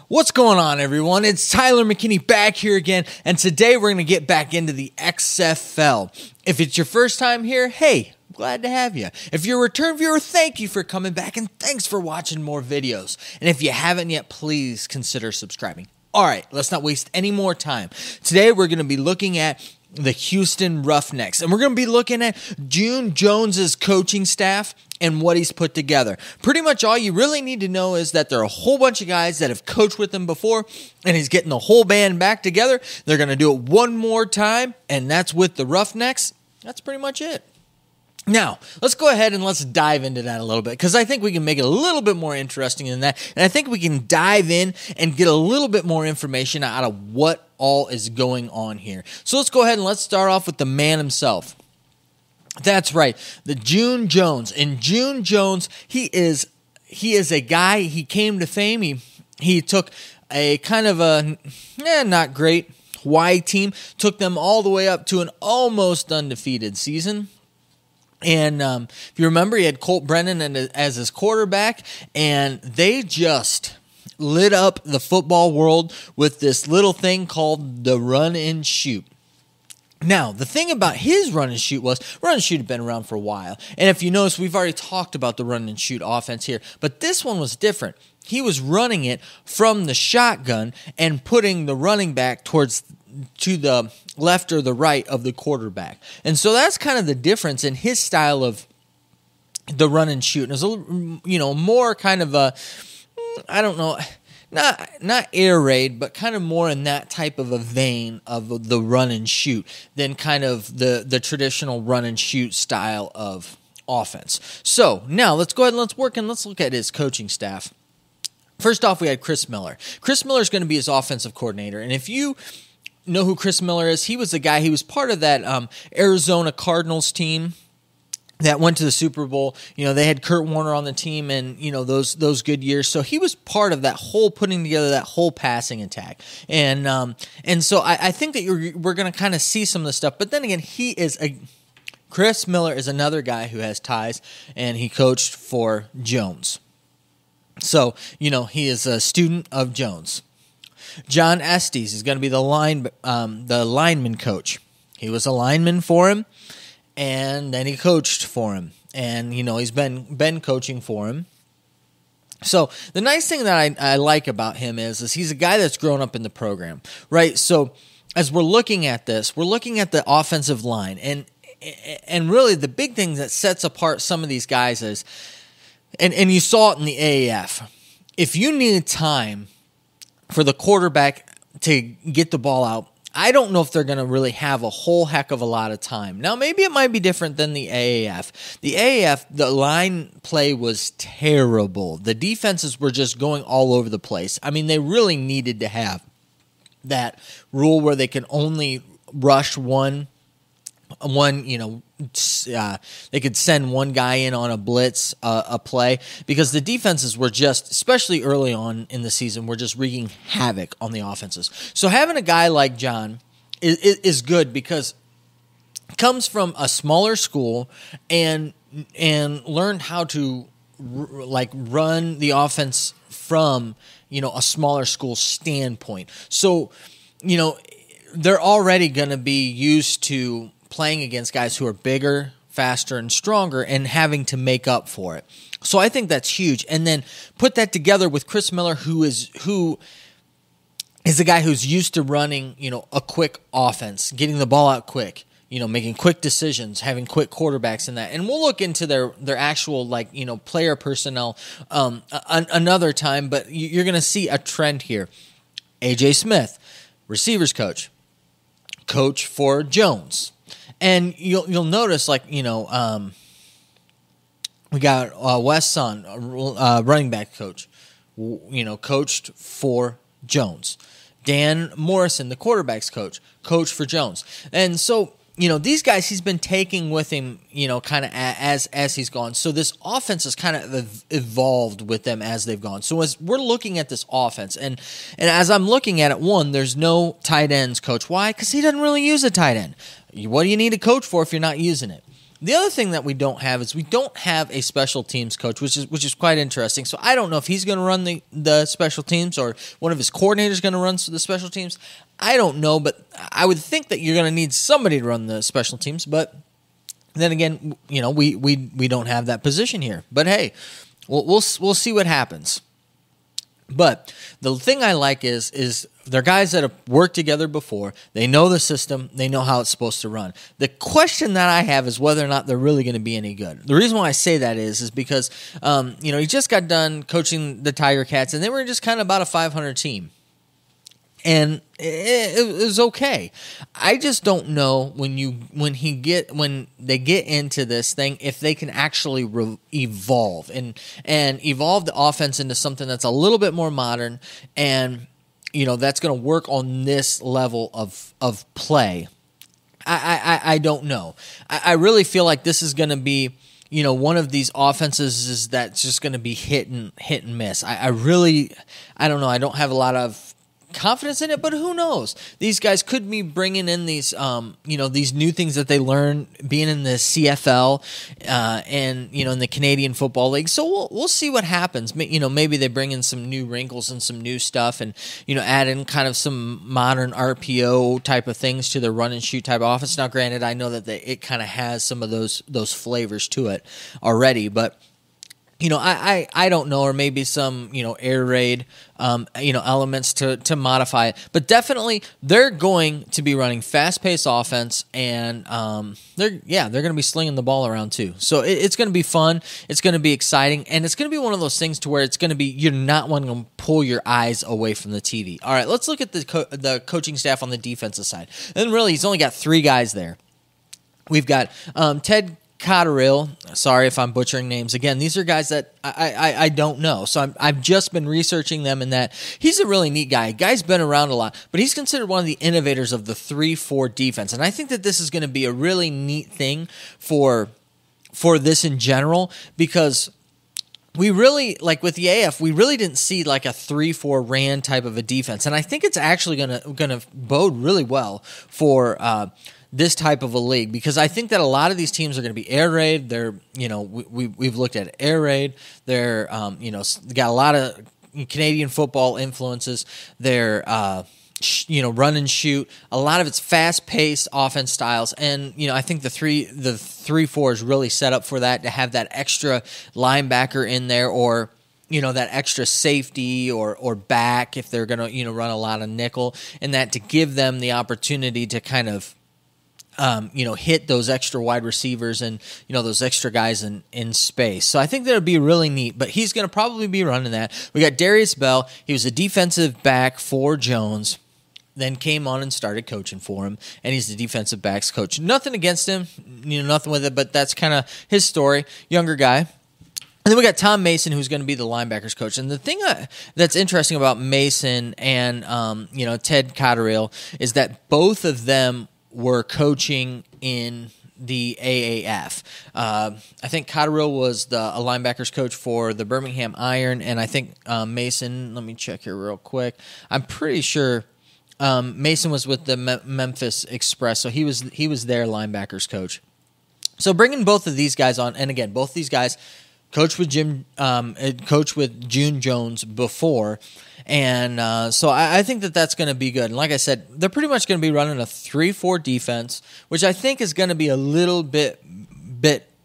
What's going on, everyone? It's Tyler McKinney back here again, and today we're going to get back into the XFL. If it's your first time here, hey, glad to have you. If you're a return viewer, thank you for coming back, and thanks for watching more videos. And if you haven't yet, please consider subscribing. All right, let's not waste any more time. Today we're going to be looking at the Houston Roughnecks, and we're going to be looking at June Jones's coaching staff and what he's put together. Pretty much all you really need to know is that there are a whole bunch of guys that have coached with him before, and he's getting the whole band back together. They're going to do it one more time, and that's with the Roughnecks. That's pretty much it. Now, let's go ahead and let's dive into that a little bit, because I think we can make it a little bit more interesting than that, and I think we can dive in and get a little bit more information out of what all is going on here. So let's go ahead and let's start off with the man himself. That's right, the June Jones. And June Jones, he is a guy, he came to fame. He took a kind of a not great Y team, took them all the way up to an almost undefeated season. And if you remember, he had Colt Brennan as his quarterback, and they just lit up the football world with this little thing called the run and shoot. Now, the thing about his run and shoot had been around for a while. And if you notice, we've already talked about the run and shoot offense here. But this one was different. He was running it from the shotgun and putting the running back to the left or the right of the quarterback. And so that's kind of the difference in his style of the run and shoot. And it was more kind of a, I don't know, not air raid, but kind of more in that type of a vein of the run and shoot than kind of the traditional run and shoot style of offense. So now let's go ahead and let's look at his coaching staff. First off, we had Chris Miller. Chris Miller is going to be his offensive coordinator. And if you know who Chris Miller is, he was the guy, he was part of that Arizona Cardinals team that went to the Super Bowl. They had Kurt Warner on the team, and those good years. So he was part of that whole putting together that whole passing attack. And so I think that we're going to kind of see some of the stuff. But then again, Chris Miller is another guy who has ties, and he coached for Jones. So he is a student of Jones. John Estis is going to be the lineman coach. He was a lineman for him, and then he coached for him. And, he's been coaching for him. So the nice thing that I like about him is he's a guy that's grown up in the program, right? So as we're looking at this, we're looking at the offensive line. And really the big thing that sets apart some of these guys is, and you saw it in the AAF, if you need time for the quarterback to get the ball out, I don't know if they're going to really have a whole heck of a lot of time. Now, maybe it might be different than the AAF. The AAF, the line play was terrible. The defenses were just going all over the place. I mean, they really needed to have that rule where they can only rush one, they could send one guy in on a blitz, a play, because the defenses were just, especially early on in the season, were just wreaking havoc on the offenses. So having a guy like John is good because he comes from a smaller school and learned how to run the offense from a smaller school standpoint. So they're already going to be used to playing against guys who are bigger, faster, and stronger, and having to make up for it. So I think that's huge. And then put that together with Chris Miller, who is a guy who's used to running, a quick offense, getting the ball out quick, making quick decisions, having quick quarterbacks in that. And we'll look into their actual player personnel another time, but you're going to see a trend here. AJ Smith, receivers coach for Jones. And you'll notice, we got Wes Son, running back coach, coached for Jones. Dan Morrison, the quarterbacks coach for Jones. And so, these guys he's been taking with him, kind of as he's gone. So this offense has kind of evolved with them as they've gone. So as we're looking at this offense, and as I'm looking at it, there's no tight ends coach. Why? Because he doesn't really use a tight end. What do you need a coach for if you're not using it? The other thing that we don't have is we don't have a special teams coach, which is quite interesting. So I don't know if he's going to run the special teams or one of his coordinators going to run the special teams. I don't know, but I would think that you're going to need somebody to run the special teams. But then again, we don't have that position here. But hey, we'll see what happens. But the thing I like is they're guys that have worked together before. They know the system. They know how it's supposed to run. The question that I have is whether or not they're really going to be any good. The reason why I say that is because he just got done coaching the Tiger Cats, and they were just kind of about a 500 team. And it was okay. I just don't know when they get into this thing if they can actually evolve and evolve the offense into something that's a little bit more modern and that's going to work on this level of play. I don't know. I really feel like this is going to be one of these offenses that's just going to be hit and miss. I don't know. I don't have a lot of confidence in it, but who knows? These guys could be bringing in these, these new things that they learn being in the CFL and in the Canadian Football League. So we'll see what happens. Maybe they bring in some new wrinkles and some new stuff, and add in kind of some modern RPO type of things to their run and shoot type of offense. Now, granted, I know that it kind of has some of those flavors to it already, but. I don't know, or maybe some, air raid, elements to modify it. But definitely, they're going to be running fast-paced offense, and they're going to be slinging the ball around too. So it's going to be fun. It's going to be exciting, and it's going to be one of those things to where it's going to be you're not wanting to pull your eyes away from the TV. All right, let's look at the coaching staff on the defensive side. And really, he's only got 3 guys there. We've got Ted Cotterill, sorry if I'm butchering names. Again, these are guys that I don't know. So I've just been researching them, and that he's a really neat guy. Guy's been around a lot, but he's considered one of the innovators of the 3-4 defense. And I think that this is going to be a really neat thing for this in general, because we really, like with the AF, we really didn't see like a 3-4 ran type of a defense. And I think it's actually gonna bode really well for this type of a league, because I think that a lot of these teams are going to be air raid. They're, we've looked at air raid. They're, got a lot of Canadian football influences. They're, run and shoot. A lot of it's fast-paced offense styles, and I think the 3-4 is really set up for that, to have that extra linebacker in there, or that extra safety or back if they're going to run a lot of nickel, and that to give them the opportunity to kind of hit those extra wide receivers and, those extra guys in space. So I think that would be really neat, but he's going to probably be running that. We got Darius Bell. He was a defensive back for Jones, then came on and started coaching for him, and he's the defensive backs coach. Nothing against him, nothing with it, but that's kind of his story. Younger guy. And then we got Tom Mason, who's going to be the linebackers coach. And the thing that's interesting about Mason and, Ted Cotterill is that both of them were coaching in the AAF. I think Cotterill was a linebackers coach for the Birmingham Iron, and I think Mason, let me check here real quick. I'm pretty sure Mason was with the Memphis Express, so he was their linebackers coach. So bringing both of these guys on, and again, both these guys coached with June Jones before. And so I think that that's going to be good. And like I said, they're pretty much going to be running a 3-4 defense, which I think is going to be a little bit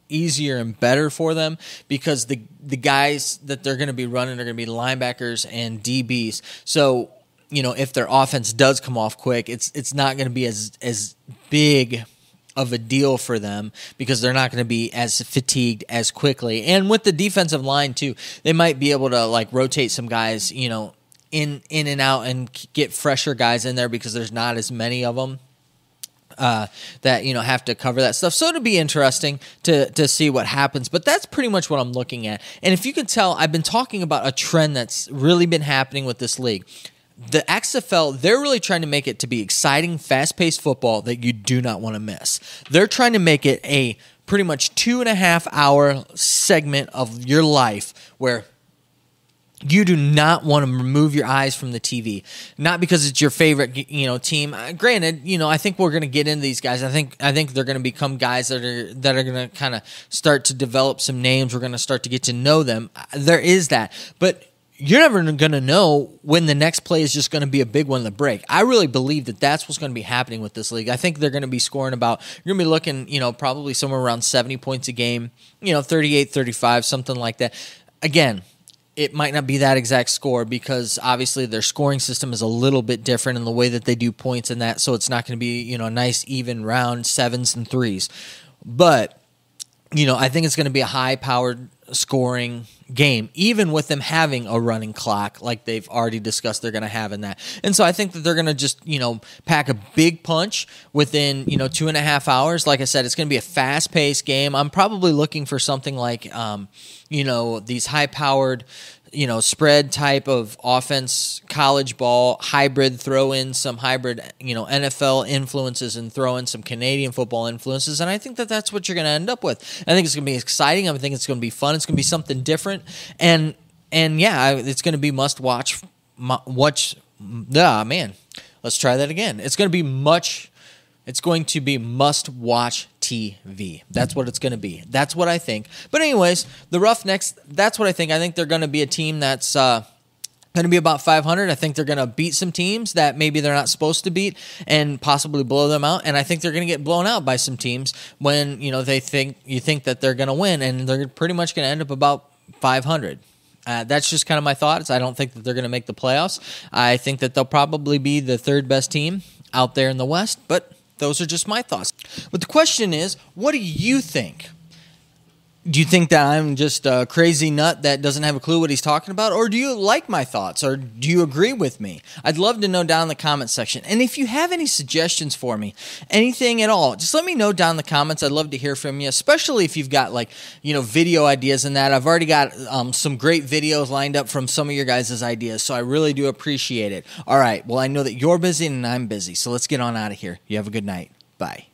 easier and better for them, because the guys that they're going to be running are going to be linebackers and DBs. So, if their offense does come off quick, it's not going to be as big of a deal for them, because they're not going to be as fatigued as quickly. And with the defensive line too, they might be able to like rotate some guys, in and out, and get fresher guys in there, because there's not as many of them that have to cover that stuff. So it'll be interesting to see what happens. But that's pretty much what I'm looking at. And if you can tell, I've been talking about a trend that's really been happening with this league. The XFL, they're really trying to make it to be exciting, fast-paced football that you do not want to miss. They're trying to make it a pretty much 2.5-hour segment of your life where You do not want to remove your eyes from the TV, not because it's your favorite, team. Granted, I think we're going to get into these guys. I think they're going to become guys that are going to kind of start to develop some names. We're going to start to get to know them. There is that, but you're never going to know when the next play is just going to be a big one to break. I really believe that that's what's going to be happening with this league. I think they're going to be scoring you're going to be looking, probably somewhere around 70 points a game, 38, 35, something like that. Again, it might not be that exact score because obviously their scoring system is a little bit different in the way that they do points and that, so it's not going to be, a nice even round 7s and 3s. But, I think it's going to be a high-powered scoring game, even with them having a running clock like they've already discussed they're going to have in that. And so I think that they're going to just, pack a big punch within, 2.5 hours. Like I said, it's going to be a fast-paced game. I'm probably looking for something like, these high-powered, spread type of offense, college ball, hybrid, throw in some hybrid, NFL influences and throw in some Canadian football influences. And I think that that's what you're going to end up with. I think it's going to be exciting. I think it's going to be fun. It's going to be something different. And yeah, it's going to be must watch. Let's try that again. It's going to be must-watch TV. That's what it's going to be. That's what I think. But anyways, the Roughnecks, that's what I think. I think they're going to be a team that's going to be about 500. I think they're going to beat some teams that maybe they're not supposed to beat and possibly blow them out. And I think they're going to get blown out by some teams when, you think that they're going to win, and they're pretty much going to end up about 500. That's just kind of my thoughts. I don't think that they're going to make the playoffs. I think that they'll probably be the third best team out there in the West, but those are just my thoughts. But the question is, what do you think? Do you think that I'm just a crazy nut that doesn't have a clue what he's talking about? Or do you like my thoughts? Or do you agree with me? I'd love to know down in the comment section. And if you have any suggestions for me, anything at all, just let me know down in the comments. I'd love to hear from you, especially if you've got video ideas and that. I've already got some great videos lined up from some of your guys' ideas, so I really do appreciate it. All right, well, I know that you're busy and I'm busy, so let's get on out of here. You have a good night. Bye.